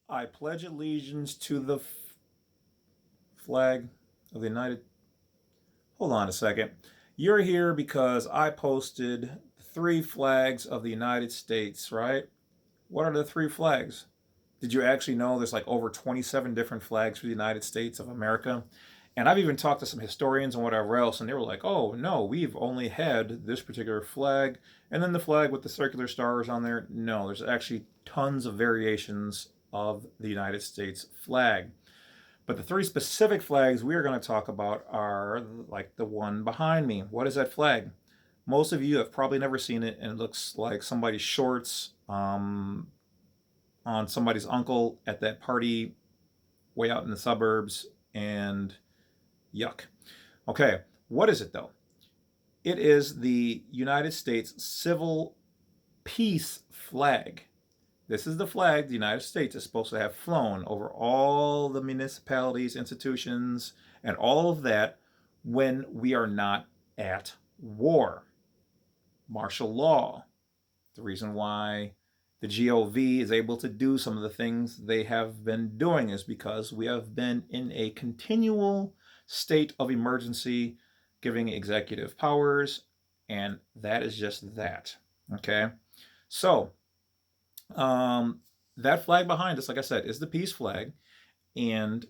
I pledge allegiance to the flag of the United. Hold on a second. You're here because I posted three flags of the United States, right? What are the three flags? Did you actually know there's like over 27 different flags for the United States of America? And I've even talked to some historians and whatever else, and they were like, oh, no, we've only had this particular flag, and then the flag with the circular stars on there. No, there's actually tons of variations of the United States flag. But the three specific flags we are going to talk about are like the one behind me. What is that flag? Most of you have probably never seen it, and it looks like somebody's shorts on somebody's uncle at that party way out in the suburbs, and yuck. Okay, what is it though? It is the United States Civil Peace flag. This is the flag the United States is supposed to have flown over all the municipalities, institutions, and all of that when we are not at war. Martial law. The reason why the GOV is able to do some of the things they have been doing is because we have been in a continual state of emergency, giving executive powers, and that is just that. Okay? So, that flag behind us, like I said, is the peace flag, and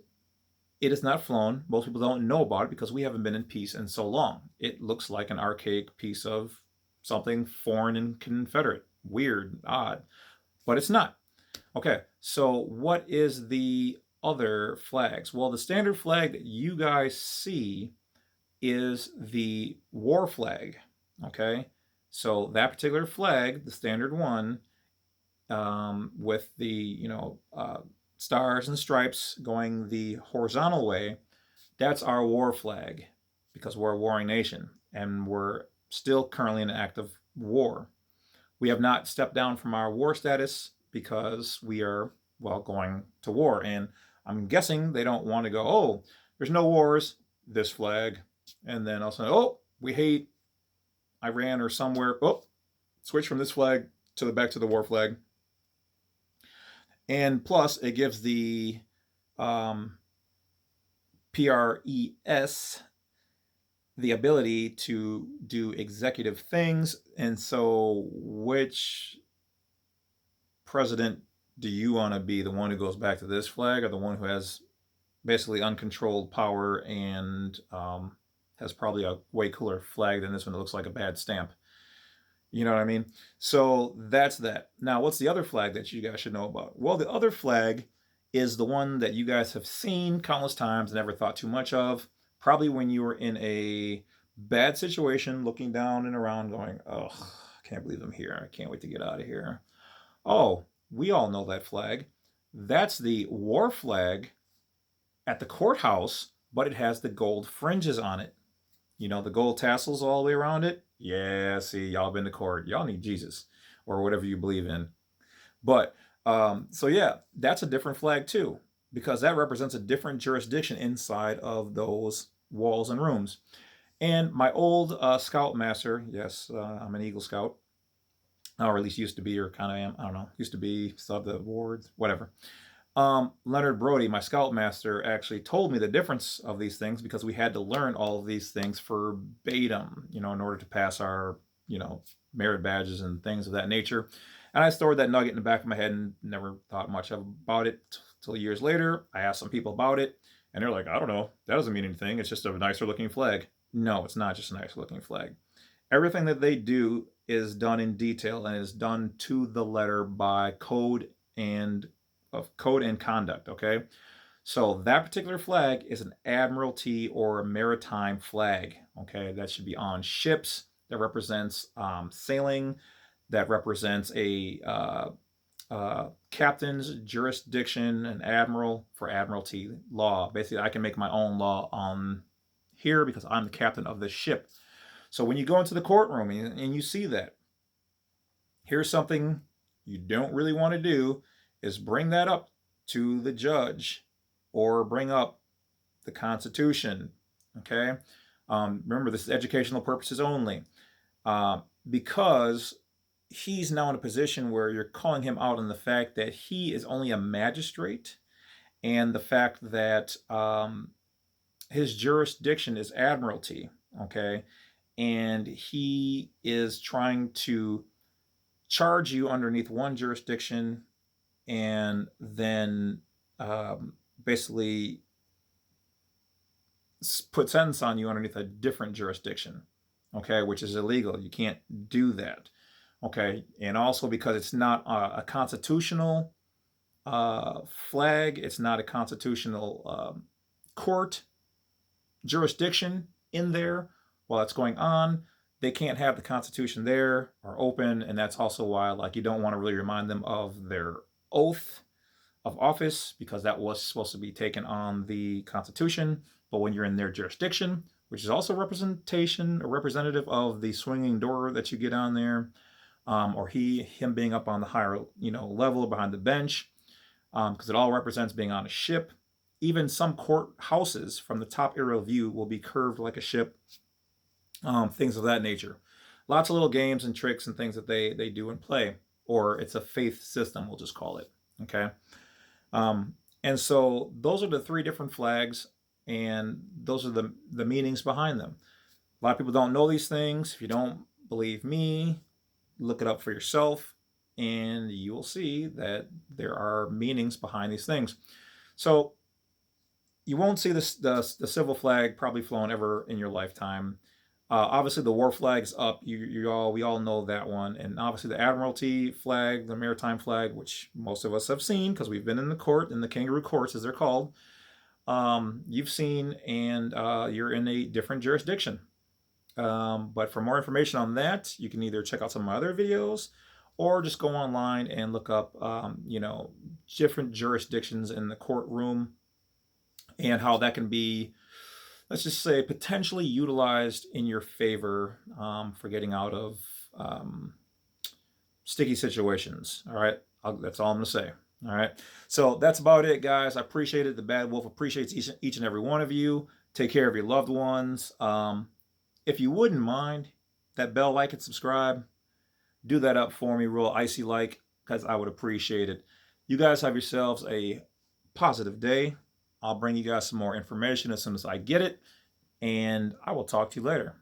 it is not flown. Most people don't know about it because we haven't been in peace in so long. It looks like an archaic piece of something foreign and Confederate. Weird, odd, but it's not. Okay, so what is the other flags? Well, the standard flag that you guys see is the war flag. Okay, so that particular flag, the standard one, with the stars and stripes going the horizontal way, that's our war flag because we're a warring nation and we're still currently in an active war. We have not stepped down from our war status because we are, well, going to war. And I'm guessing they don't want to go, oh, there's no wars, this flag. And then also, oh, we hate Iran or somewhere. Oh, switch from this flag to the back to the war flag. And plus, it gives the PRES the ability to do executive things. And so, which president do you want to be? The one who goes back to this flag, or the one who has basically uncontrolled power and has probably a way cooler flag than this one that looks like a bad stamp? You know what I mean? So that's that. Now, what's the other flag that you guys should know about? Well, the other flag is the one that you guys have seen countless times, never thought too much of. Probably when you were in a bad situation, looking down and around, going, oh, I can't believe I'm here. I can't wait to get out of here. Oh, we all know that flag. That's the war flag at the courthouse, but it has the gold fringes on it. You know, the gold tassels all the way around it. Yeah, see, y'all been to court. Y'all need Jesus or whatever you believe in. But so yeah, that's a different flag too, because that represents a different jurisdiction inside of those walls and rooms. And my old scoutmaster, yes, I'm an Eagle Scout, or at least used to be, or kind of am. I don't know. Used to be, sub the awards, whatever. Leonard Brody, my scoutmaster, actually told me the difference of these things because we had to learn all of these things verbatim, in order to pass our, merit badges and things of that nature. And I stored that nugget in the back of my head and never thought much about it till years later. I asked some people about it, and they're like, I don't know, that doesn't mean anything. It's just a nicer looking flag. No, it's not just a nicer looking flag. Everything that they do is done in detail and is done to the letter by code and conduct. Okay, so that particular flag is an admiralty or a maritime flag. Okay, that should be on ships. That represents sailing. That represents a captain's jurisdiction, an admiral for admiralty law. Basically, I can make my own law on here because I'm the captain of the ship. So when you go into the courtroom and you see that, here's something you don't really want to do is bring that up to the judge or bring up the Constitution. Okay? Remember, this is educational purposes only. Because he's now in a position where you're calling him out on the fact that he is only a magistrate, and the fact that his jurisdiction is Admiralty, okay? And he is trying to charge you underneath one jurisdiction and then basically put sentence on you underneath a different jurisdiction, okay, which is illegal. You can't do that, okay? And also because it's not a constitutional flag, it's not a constitutional court jurisdiction in there while that's going on. They can't have the Constitution there or open, and that's also why, like, you don't want to really remind them of their oath of office, because that was supposed to be taken on the Constitution. But when you're in their jurisdiction, which is also representation or representative of the swinging door that you get on there, or him being up on the higher level behind the bench, because it all represents being on a ship. Even some courthouses from the top aerial view will be curved like a ship, things of that nature. Lots of little games and tricks and things that they do and play, or it's a faith system, we'll just call it, okay? And so those are the three different flags, and those are the meanings behind them. A lot of people don't know these things. If you don't believe me, look it up for yourself, and you will see that there are meanings behind these things. So you won't see the civil flag probably flown ever in your lifetime. Obviously, the war flag's up. We all know that one, and obviously the Admiralty flag, the maritime flag, which most of us have seen because we've been in the kangaroo courts, as they're called. You've seen, and you're in a different jurisdiction. But for more information on that, you can either check out some of my other videos, or just go online and look up, different jurisdictions in the courtroom, and how that can be, let's just say, potentially utilized in your favor, for getting out of sticky situations. All right, that's all I'm gonna say. All right, so that's about it, guys. I appreciate it. The Bad Wolf appreciates each and every one of you. Take care of your loved ones. If you wouldn't mind, that bell, like, and subscribe, do that up for me real icy like, because I would appreciate it. You guys have yourselves a positive day. I'll bring you guys some more information as soon as I get it, and I will talk to you later.